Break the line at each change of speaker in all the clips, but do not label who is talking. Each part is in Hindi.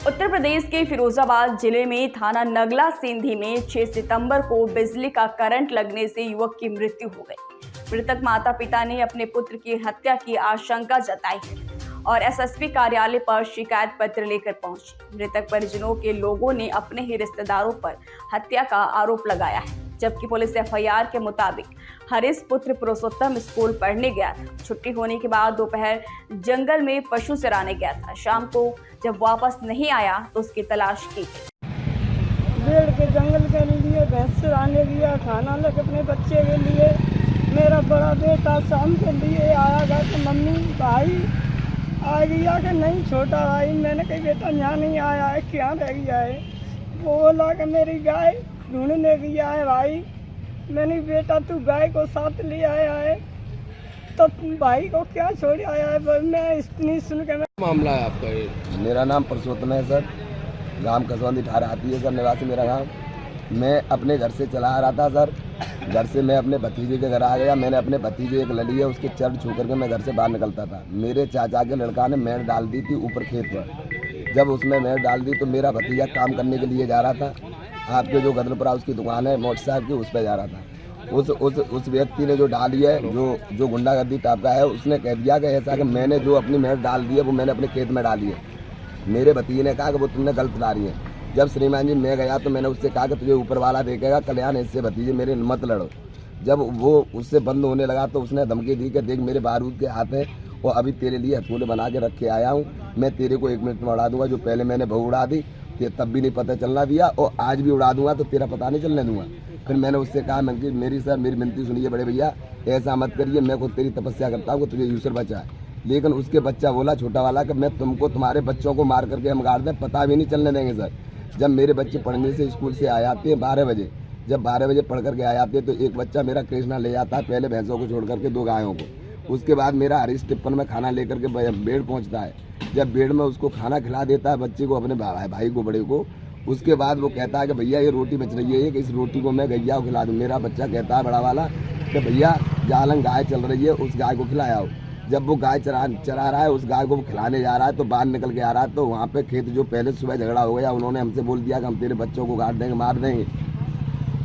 उत्तर प्रदेश के फिरोजाबाद जिले में थाना नगला सिंधी में 6 सितंबर को बिजली का करंट लगने से युवक की मृत्यु हो गई। मृतक माता पिता ने अपने पुत्र की हत्या की आशंका जताई है और एसएसपी कार्यालय पर शिकायत पत्र लेकर पहुंचे। मृतक परिजनों के लोगों ने अपने ही रिश्तेदारों पर हत्या का आरोप लगाया है, जबकि पुलिस एफआईआर के मुताबिक हरीश पुत्र पुरुषोत्तम स्कूल पढ़ने गया था। छुट्टी होने के बाद दोपहर जंगल में पशु चराने गया था। शाम को जब वापस नहीं आया तो उसकी तलाश की गई।
पेड़ के जंगल के लिए भैंस चराने गया, खाना लेके अपने बच्चे के लिए। मेरा बड़ा बेटा शाम के लिए आया था तो मम्मी भाई आ गया कि नहीं छोटा भाई। मैंने कहा बेटा यहाँ नहीं आया है, क्या रह गया है? वो बोला कि मेरी गाय ढूंढने गया है भाई। मैंने बेटा तू गाय को साथ ले आया है तो भाई को क्या छोड़ आया है? मैं इतनी सुन के
मामला है आपका ये?
मेरा नाम पुरुषोत्तम है सर, गांव कसौंदी ठार आती है सर, निवासी मेरा गांव। मैं अपने घर से चला आ रहा था सर। घर से मैं अपने भतीजे के घर आ गया। मैंने अपने भतीजे एक लड़ी है, उसके चरण छू करके मैं घर से बाहर निकलता था। मेरे चाचा के लड़का ने मैट डाल दी थी ऊपर खेत पर। जब उसमें मैट डाल दी तो मेरा भतीजा काम करने के लिए जा रहा था। आपके जो गदलपुरा उसकी दुकान है मोटरसाइकिल की, उस पर जा रहा था। उस व्यक्ति ने जो डाली है, जो गुंडागर्दी टाइप का है, उसने कह दिया कि ऐसा कि मैंने जो अपनी मैट डाल दी है वो मैंने अपने खेत में डाली है। मेरे भतीजे ने कहा कि वो तुमने गलत डाली है। जब श्रीमान जी मैं गया तो मैंने उससे कहा कि तुझे ऊपर वाला देखेगा, कल्याण इससे भतीजे मेरे मत लड़ो। जब वो उससे बंद होने लगा तो उसने धमकी दी कि देख मेरे बारूद के हाथ है और अभी तेरे लिए हथौड़े बना के रख के आया हूँ, मैं तेरे को 1 मिनट में उड़ा दूंगा। जो पहले मैंने बहू उड़ा दी तब भी नहीं पता चलना दिया और आज भी उड़ा दूंगा तो तेरा पता नहीं चलने दूंगा। फिर मैंने उससे कहा मैं कि मेरी विनती सुनिए बड़े भैया, ऐसा मत करिए, मैं खुद तेरी तपस्या करता हूँ कि तुझे यूसर बचाए। लेकिन उसके बच्चा बोला छोटा वाला कि मैं तुमको तुम्हारे बच्चों को मार करके हम गाड़ दें, पता भी नहीं चलने देंगे सर। जब मेरे बच्चे पढ़ने से स्कूल से आ जाते हैं 12 बजे, जब 12 बजे पढ़ करके आ जाते हैं तो एक बच्चा मेरा कृष्णा ले जाता है, पहले भैंसों को छोड़ करके 2 गायों को। उसके बाद मेरा हरीश टिप्पन में खाना लेकर के बेड़ पहुँचता है। जब बेड़ में उसको खाना खिला देता है बच्चे को, अपने भाई को, बड़े को, उसके बाद वो कहता है कि भैया ये रोटी बच रही है कि इस रोटी को मैं गैया को खिला दूँ। मेरा बच्चा कहता है बड़ा वाला कि भैया जालंग गाय चल रही है, उस गाय को खिलाया हो। जब वो गाय चरा रहा है, उस गाय को खिलाने जा रहा है तो बाहर निकल के आ रहा है तो वहाँ पे खेत जो पहले सुबह झगड़ा हो गया, उन्होंने हमसे बोल दिया कि हम तेरे बच्चों को काट देंगे, मार देंगे।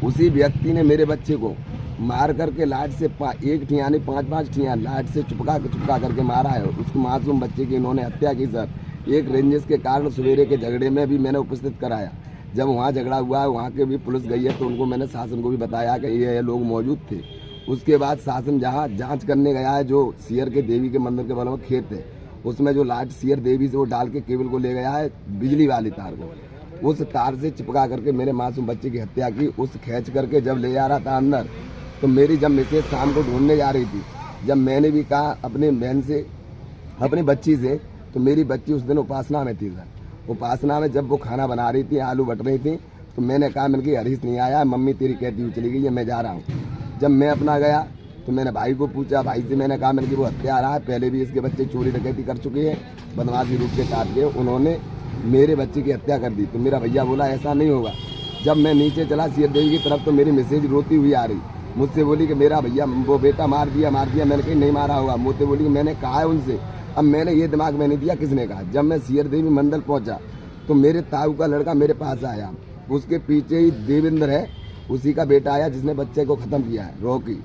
उसी व्यक्ति ने मेरे बच्चे को मार करके लाठ से 1 ठिया नहीं 5-5 ठिया लाठ से चुपका करके मारा है। उस मासूम बच्चे की इन्होंने हत्या की सर। एक रेंजेस के कारण सवेरे के झगड़े में भी मैंने उपस्थित कराया। जब वहाँ झगड़ा हुआ है, वहाँ के भी पुलिस गई है तो उनको मैंने शासन को भी बताया कि ये लोग मौजूद थे। उसके बाद शासन जहाँ जांच करने गया है, जो सियर के देवी के मंदिर के बगल में खेत है, उसमें जो लाइट सियर देवी से वो डाल के केबल को ले गया है, बिजली वाली तार को, उस तार से चिपका करके मेरे मासूम बच्चे की हत्या की। उस खींच करके जब ले जा रहा था अंदर तो मेरी जब मिसेज शाम को ढूंढने जा रही थी, जब मैंने भी कहा अपने बहन से, अपनी बच्ची से, तो मेरी बच्ची उस दिन उपासना में थी सर। उपासना में जब वो खाना बना रही थी, आलू बट रही थी, तो मैंने कहा मैंने कि हरीश नहीं आया, मम्मी तेरी कहती हुई चली गई है, मैं जा रहा हूँ। जब मैं अपना गया तो मैंने भाई को पूछा, भाई से मैंने कहा मैंने कि वो हत्या आ रहा है, पहले भी इसके बच्चे चोरी डकैती कर चुके हैं, बदमाशी रूप से काट के उन्होंने मेरे बच्चे की हत्या कर दी। तो मेरा भैया बोला ऐसा नहीं होगा। जब मैं नीचे चला सियर देवी की तरफ तो मेरी मैसेज रोती हुई आ रही, मुझसे बोली कि मेरा भैया वो बेटा मार दिया। मैंने कहीं नहीं मारा होगा। मुझसे बोली कि मैंने कहा है उनसे। अब मैंने ये दिमाग में नहीं दिया किसने कहा। जब मैं सियर देवी मंदिर पहुंचा तो मेरे ताऊ का लड़का मेरे पास आया, उसके पीछे ही देवेंद्र है, उसी का बेटा आया जिसने बच्चे को खत्म किया है, रॉकी।